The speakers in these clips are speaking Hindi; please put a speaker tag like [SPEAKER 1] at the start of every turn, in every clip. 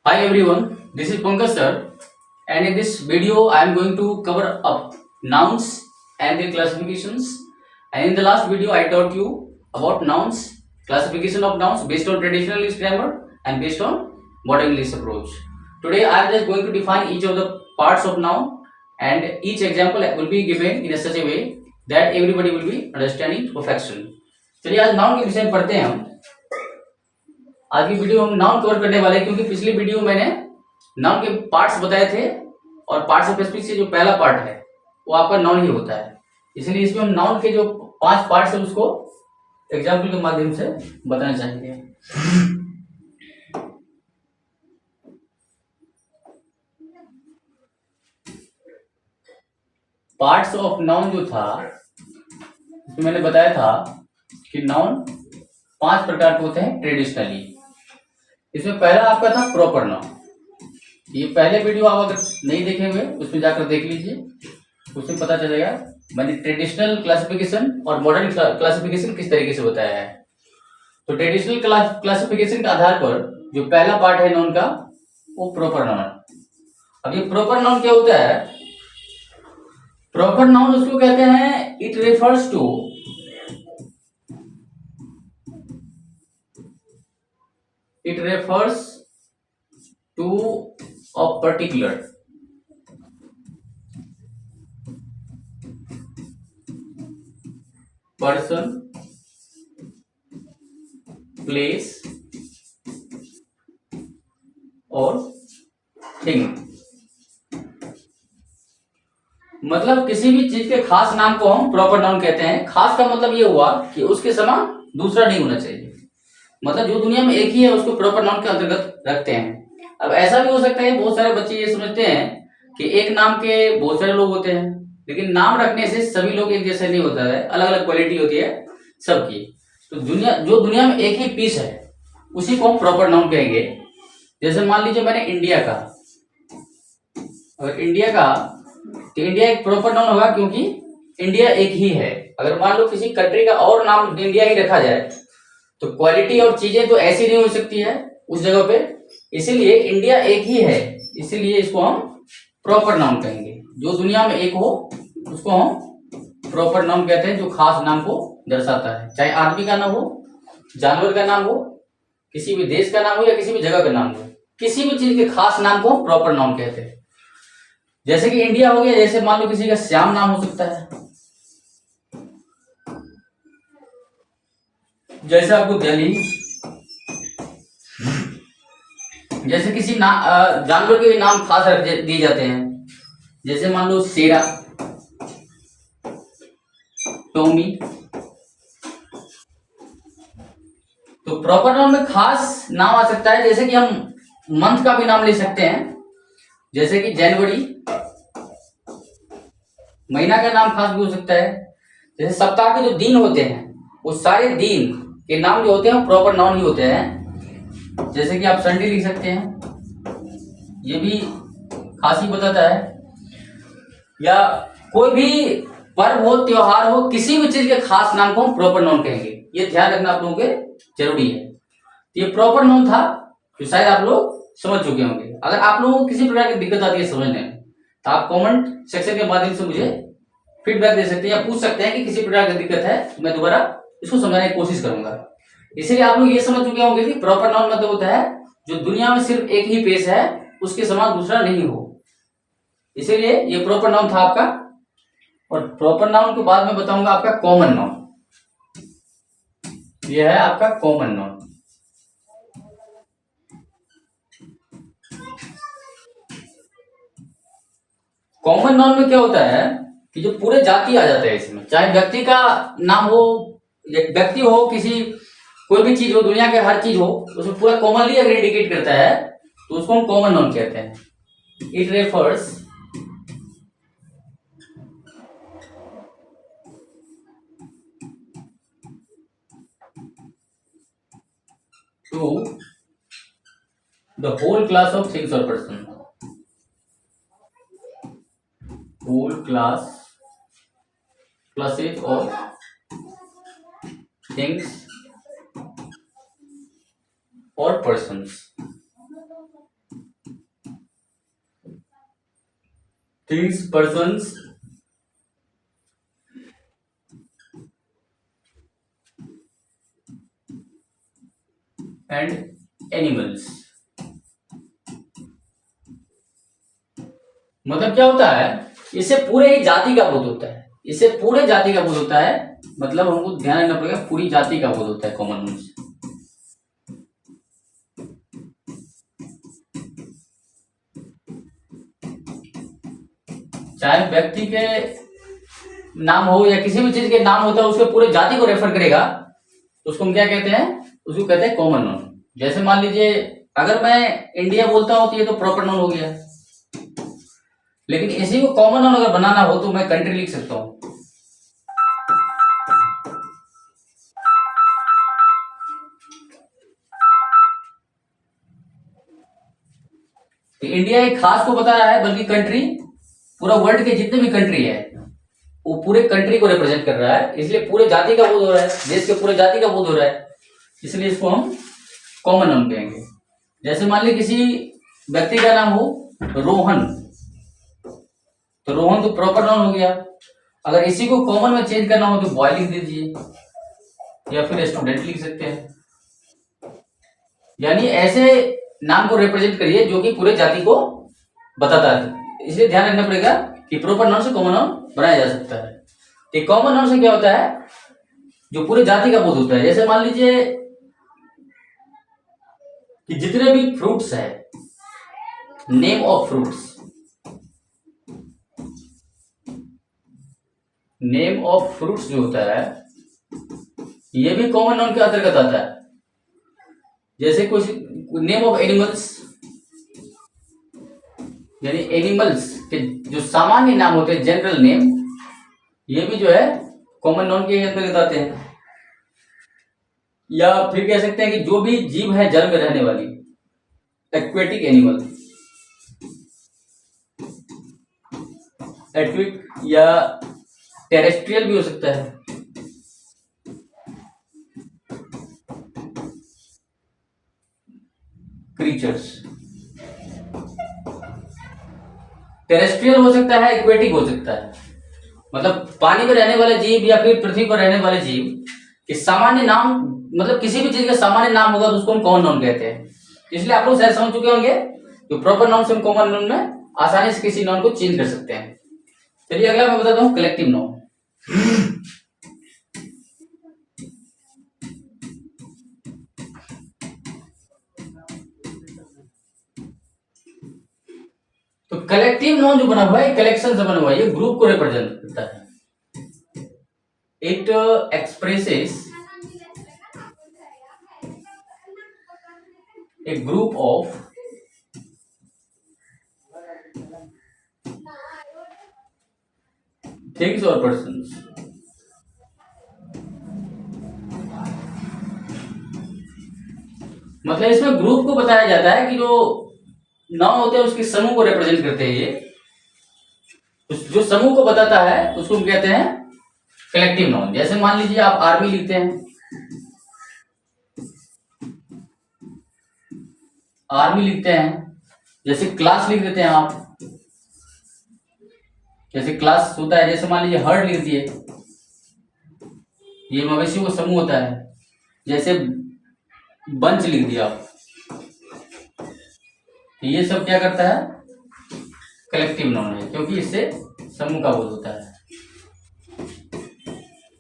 [SPEAKER 1] Hi everyone, this is Pankaj sir, and in this video I am going to cover up nouns and their classifications. And in the last video I taught you about nouns, classification of nouns based on traditional English grammar and based on modern English approach. Today I am just going to define each of the parts of noun, and each example will be given in a such a way that everybody will be understanding perfection. चलिए आज नाउन के विषय में पढ़ते हैं हम। आज की वीडियो हम नाउन कवर करने वाले हैं, क्योंकि पिछली वीडियो में मैंने नाउन के पार्ट्स बताए थे और पार्ट्स ऑफ स्पीच से जो पहला पार्ट है वो आपका नाउन ही होता है। इसलिए इसमें हम नाउन के जो 5 पार्ट्स है उसको एग्जाम्पल के माध्यम से बताना चाहेंगे। पार्ट्स ऑफ नाउन जो था इसमें मैंने बताया था कि नाउन 5 प्रकार के होते हैं ट्रेडिशनली। इसमें पहला आपका था प्रॉपर नाउन। ये पहले वीडियो आप अगर नहीं देखे हुए उसमें जाकर देख लीजिए, उसमें पता चलेगा मैंने ट्रेडिशनल क्लासिफिकेशन और मॉडर्न क्लासिफिकेशन किस तरीके से बताया है। तो ट्रेडिशनल क्लासिफिकेशन के आधार पर जो पहला पार्ट है नाउन का वो प्रॉपर नाउन। अब ये प्रॉपर नाउन क्या होता है? प्रॉपर नाउन उसको कहते हैं it refers to a particular person, place और thing। मतलब किसी भी चीज के खास नाम को हम प्रॉपर नाउन कहते हैं। खास का मतलब ये हुआ कि उसके समान दूसरा नहीं होना चाहिए। मतलब जो दुनिया में एक ही है उसको प्रॉपर नाउन के अंतर्गत रखते हैं। अब ऐसा भी हो सकता है बहुत सारे बच्चे ये समझते हैं कि एक नाम के बहुत सारे लोग होते हैं, लेकिन नाम रखने से सभी लोग एक जैसे नहीं होता है, अलग अलग क्वालिटी होती है सबकी। तो जो दुनिया में एक ही पीस है उसी को हम प्रॉपर नाउन कहेंगे। जैसे मान लीजिए मैंने इंडिया का, अगर इंडिया का तो इंडिया एक प्रॉपर नाउन होगा क्योंकि इंडिया एक ही है। अगर मान लो किसी कंट्री का और नाम इंडिया ही रखा जाए तो क्वालिटी और चीजें तो ऐसी नहीं हो सकती है उस जगह पे, इसीलिए इंडिया एक ही है, इसीलिए इसको हम प्रॉपर नाउन कहेंगे। जो दुनिया में एक हो उसको हम प्रॉपर नाउन कहते हैं, जो खास नाम को दर्शाता है। चाहे आदमी का नाम हो, जानवर का नाम हो, किसी भी देश का नाम हो या किसी भी जगह का नाम हो, किसी भी चीज के खास नाम को प्रॉपर नाउन कहते हैं। जैसे कि इंडिया हो गया, जैसे मान लो किसी का श्याम नाम हो सकता है, जैसे आपको दिल्ली, जैसे किसी जानवर के भी नाम खास रख दिए जाते हैं, जैसे मान लो शेरा, टॉमी। तो प्रॉपर नाउन में खास नाम आ सकता है। जैसे कि हम मंथ का भी नाम ले सकते हैं, जैसे कि जनवरी, महीना का नाम खास भी हो सकता है। जैसे सप्ताह के जो दिन होते हैं वो सारे दिन के नाम जो होते हैं प्रॉपर नाउन ही होते हैं। जैसे कि आप संडे लिख सकते हैं, ये भी खास ही बताता है। या कोई भी पर्व हो, त्योहार हो, किसी भी चीज के खास नाम को हम प्रॉपर नाउन कहेंगे। ये ध्यान रखना आप लोगों के जरूरी है। ये प्रॉपर नाउन था जो शायद आप लोग समझ चुके होंगे। अगर आप लोगों को किसी प्रकार की दिक्कत आती है समझने में तो आप कमेंट सेक्शन के माध्यम से मुझे फीडबैक दे सकते हैं या पूछ सकते हैं कि किसी प्रकार की दिक्कत है, तो मैं दोबारा इसको समझाने की कोशिश करूंगा। इसीलिए आप लोग ये समझ चुके होंगे कि प्रॉपर नाउन मतलब होता है जो दुनिया में सिर्फ एक ही पेश है, उसके समान दूसरा नहीं हो। इसीलिए ये प्रॉपर नाउन था आपका। और प्रॉपर नाउन के बाद में बताऊंगा आपका कॉमन नाउन। ये है आपका कॉमन नाउन। कॉमन नाउन में क्या होता है कि जो पूरे जाति आ जाते हैं इसमें, चाहे व्यक्ति का नाम हो, व्यक्ति हो, किसी कोई भी चीज हो, दुनिया के हर चीज हो, उसमें पूरा कॉमनली अगर इंडिकेट करता है तो उसको हम कॉमन नाउन कहते हैं। It refers to the whole class of things और person. Whole classes of things और persons. Things, persons and animals. मतलब क्या होता है, इससे पूरे ही जाति का बोध होता है, इससे पूरे जाति का बोध होता है। मतलब हमको ध्यान रखना पड़ेगा, पूरी जाति का बोध होता है कॉमन नॉन से। चाहे व्यक्ति के नाम हो या किसी भी चीज के नाम होता है, उसके पूरे जाति को रेफर करेगा तो उसको हम क्या कहते हैं, उसको कहते हैं कॉमन नाउन। जैसे मान लीजिए अगर मैं इंडिया बोलता हूं तो ये तो प्रॉपर नाउन हो गया, लेकिन इसी को कॉमन नाउन अगर बनाना हो तो मैं कंट्री लिख सकता हूं। तो इंडिया एक खास को बता रहा है, बल्कि कंट्री पूरा वर्ल्ड के जितने भी कंट्री है वो पूरे कंट्री को रिप्रेजेंट कर रहा है, इसलिए पूरे जाति का बोध हो रहा है, देश के पूरे जाति का बोध हो रहा है, इसलिए इसको हम कॉमन नाउन कहेंगे। जैसे मान लीजिए किसी व्यक्ति का नाम हो रोहन, तो रोहन तो प्रॉपर नाउन हो गया। अगर इसी को कॉमन में चेंज करना हो तो बॉय लिख दीजिए या फिर स्टूडेंट लिख सकते हैं। यानी ऐसे नाम को रिप्रेजेंट करिए जो कि पूरे जाति को बताता है, इसलिए ध्यान रखना पड़ेगा कि प्रॉपर नाउन से कॉमन नाउन बनाया जा सकता है। तो कॉमन नाउन से क्या होता है, जो पूरे जाति का बोध होता है। जैसे मान लीजिए कि जितने भी फ्रूट्स है, name of fruits, name of fruits जो होता है ये भी कॉमन नाउन के अंतर्गत आता है। जैसे कुछ नेम ऑफ एनिमल्स, यानी एनिमल्स के जो सामान्य नाम होते हैं, जनरल नेम, ये भी जो है कॉमन नाउन के अंतर्गत आते हैं। या फिर कह सकते हैं कि जो भी जीव है जल में रहने वाली, एक्वेटिक एनिमल, एक्विक या टेरेस्ट्रियल भी हो सकता है। क्रीचर्स, टेरेस्ट्रियल हो सकता है, एक्वेटिक हो सकता है। मतलब पानी में रहने वाले जीव या फिर पृथ्वी पर रहने वाले जीव के सामान्य नाम, मतलब किसी भी चीज का सामान्य नाम होगा तो उसको हम कॉमन नाउन कहते हैं। इसलिए आप लोग शायद समझ चुके होंगे जो प्रॉपर नाउन से हम कॉमन नाउन में आसानी से किसी नाउन को चेंज कर सकते हैं। चलिए अगला मैं बताता हूं कलेक्टिव नाउन। तो कलेक्टिव नाउन जो बना हुआ है, कलेक्शन से बना हुआ है, ये ग्रुप को रिप्रेजेंट करता है। It expresses A group of things और पर्सन्स। मतलब इसमें ग्रुप को बताया जाता है कि जो नाउन होते हैं उसके समूह को रिप्रेजेंट करते हैं। ये जो समूह को बताता है उसको हम कहते हैं कलेक्टिव नाउन। जैसे मान लीजिए आप आर्मी लिखते हैं, आर्मी लिखते हैं, जैसे क्लास लिख देते हैं आप, जैसे क्लास होता है। जैसे मान लीजिए हर्ड लिख दिए, ये मवेशियों का समूह होता है। जैसे बंच लिख दिया आप, तो ये सब क्या करता है, कलेक्टिव नाउन है, क्योंकि इससे समूह का बोध होता है।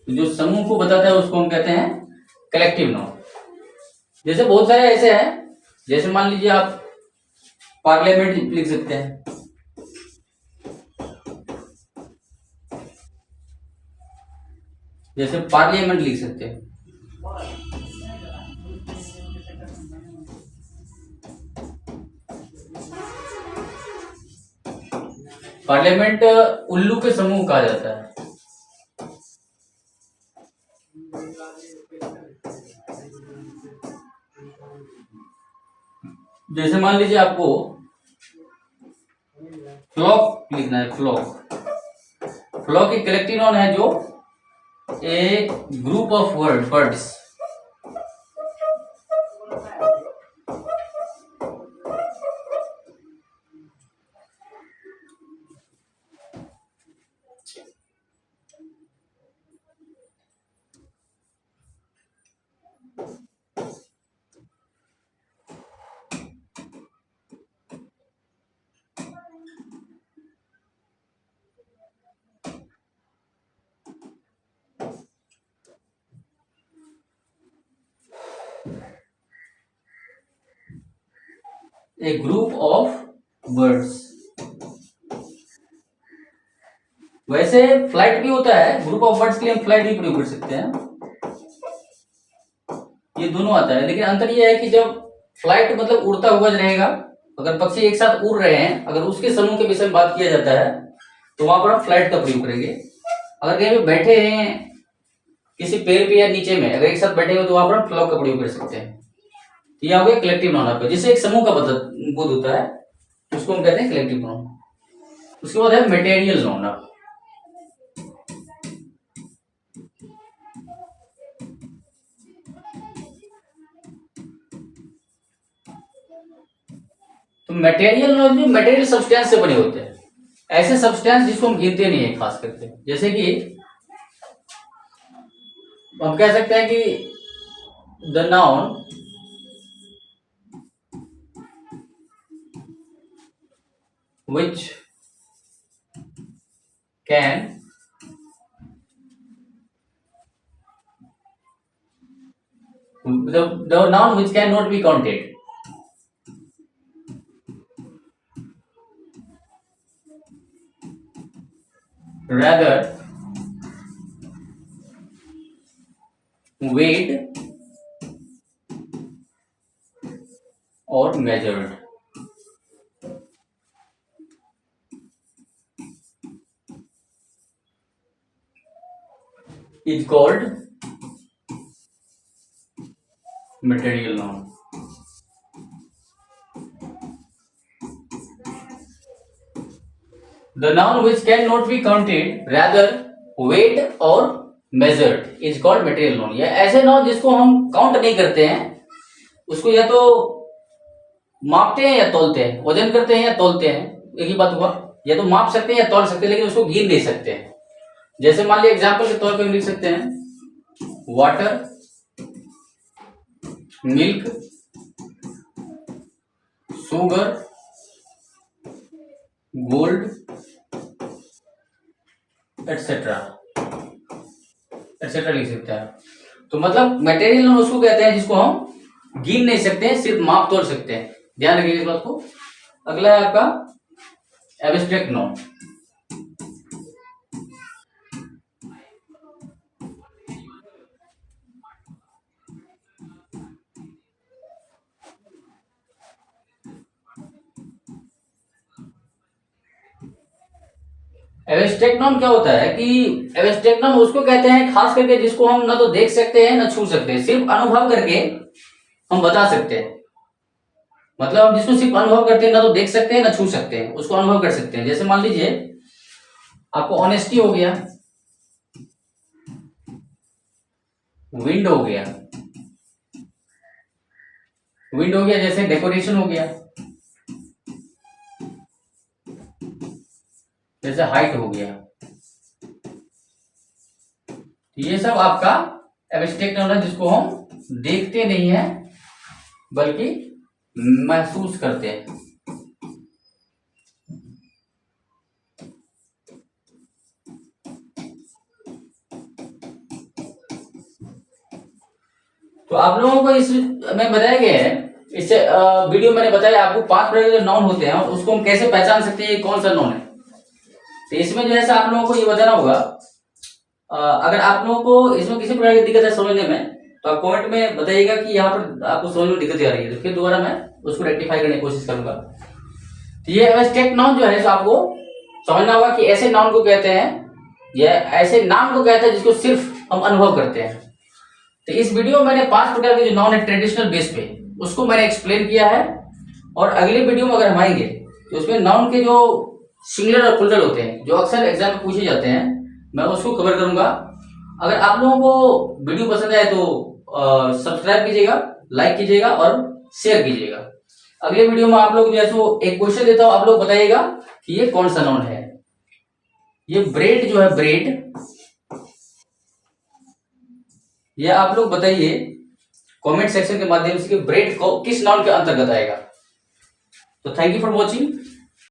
[SPEAKER 1] तो जो समूह को बताता है उसको हम कहते हैं कलेक्टिव नाउन। जैसे बहुत सारे ऐसे हैं, जैसे मान लीजिए आप पार्लियामेंट लिख सकते हैं, जैसे पार्लियामेंट लिख सकते हैं। पार्लियामेंट उल्लू के समूह कहा जाता है। जैसे मान लीजिए आपको फ्लॉक लिखना है, फ्लॉक, फ्लॉक एक कलेक्टिव नाउन है जो a group of birds, a group of birds. वैसे फ्लाइट भी होता है, ग्रुप ऑफ बर्ड्स के लिए हम फ्लाइट भी प्रयोग कर सकते हैं, ये दोनों आता है। लेकिन अंतर ये है कि जब फ्लाइट मतलब उड़ता हुआ रहेगा, अगर पक्षी एक साथ उड़ रहे हैं, अगर उसके समूह के विषय में बात किया जाता है तो वहां पर हम फ्लाइट का प्रयोग करेंगे। अगर कहीं पे बैठे हैं किसी पेड़ पे या नीचे में, अगर एक साथ बैठे हो तो वहां पर हम फ्लॉक का प्रयोग कर सकते हैं। यह हो गया कलेक्टिव नाउन आपका, जिससे एक समूह का बोध होता है, उसको हम कहते हैं कलेक्टिव नाउन। उसके बाद है मटेरियल नाउन। तो मटेरियल नाउन भी मटेरियल सब्सटेंस से बने होते हैं, ऐसे सब्सटेंस जिसको हम गिनते नहीं है खास करके। जैसे कि हम कह सकते हैं कि the noun which can the noun which cannot be counted, rather weighed or measured, is called material noun. The noun which cannot be counted, rather weighed or measured is called material noun. या ऐसे नाउन जिसको हम काउंट नहीं करते हैं, उसको या तो मापते हैं या तोलते हैं, वजन करते हैं या तोलते हैं, एक ही बात हुआ। या तो माप सकते हैं या तोल सकते हैं, लेकिन उसको गिन नहीं सकते हैं। जैसे मान लिया एग्जाम्पल के तौर पे हम लिख सकते हैं water, milk, sugar, gold, etcetera etcetera लिख सकते हैं। तो मतलब मटेरियल नाउन उसको कहते हैं जिसको हम गिन नहीं सकते हैं, सिर्फ माप तोल सकते हैं। ध्यान रखिए इस बात को। अगला है आपका एब्स्ट्रैक्ट नाउन। एब्स्ट्रैक्ट नाउन क्या होता है कि एब्स्ट्रैक्ट नाउन उसको कहते हैं खास करके जिसको हम ना तो देख सकते हैं ना छू सकते हैं, सिर्फ अनुभव करके हम बता सकते हैं। मतलब हम जिसको सिर्फ अनुभव करते हैं, ना तो देख सकते हैं ना छू सकते हैं, उसको अनुभव कर सकते हैं। जैसे मान लीजिए आपको ऑनेस्टी हो गया, विंड हो गया, विंड हो गया, जैसे डेकोरेशन हो गया, जैसे हाइट हो गया। ये सब आपका एब्स्ट्रैक्ट नाउन है जिसको हम देखते नहीं है बल्कि महसूस करते हैं। तो आप लोगों को इस में बताया गया है, इससे वीडियो मैंने बताया आपको 5 प्रकार के नाउन होते हैं और उसको हम कैसे पहचान सकते हैं ये कौन सा नाउन है। तो इसमें जो है आप लोगों को ये बताना होगा। अगर आप लोगों को इसमें किसी प्रकार की दिक्कत है समझने में, तो आप कमेंट में बताइएगा कि यहाँ पर आपको समझ में दिक्कत आ रही है, तो फिर दोबारा मैं उसको रेक्टिफाई करने की कोशिश करूंगा। तो ये एब्स्ट्रैक्ट नाउन जो है तो आपको समझना होगा कि ऐसे नाउन को कहते हैं या ऐसे नाम को कहते हैं जिसको सिर्फ हम अनुभव करते हैं। तो इस वीडियो में मैंने 5 प्रकार के जो नाउन है ट्रेडिशनल बेस पे, उसको मैंने एक्सप्लेन किया है। और अगले वीडियो में अगर हम आएंगे तो उसमें नाउन के जो सिंगुलर और प्लूरल होते हैं जो अक्सर एग्जाम में पूछे जाते हैं, मैं उसको कवर करूंगा। अगर आप लोगों को वीडियो पसंद आए तो सब्सक्राइब कीजिएगा, लाइक कीजिएगा और शेयर कीजिएगा। अगले वीडियो में आप लोग जो है सो एक क्वेश्चन देता हूं, आप लोग बताइएगा कि ये कौन सा नाउन है। ये ब्रेड जो है, ब्रेड, ये आप लोग बताइए कमेंट सेक्शन के माध्यम से कि ब्रेड को किस नाउन के अंतर्गत आएगा। तो थैंक यू फॉर वॉचिंग।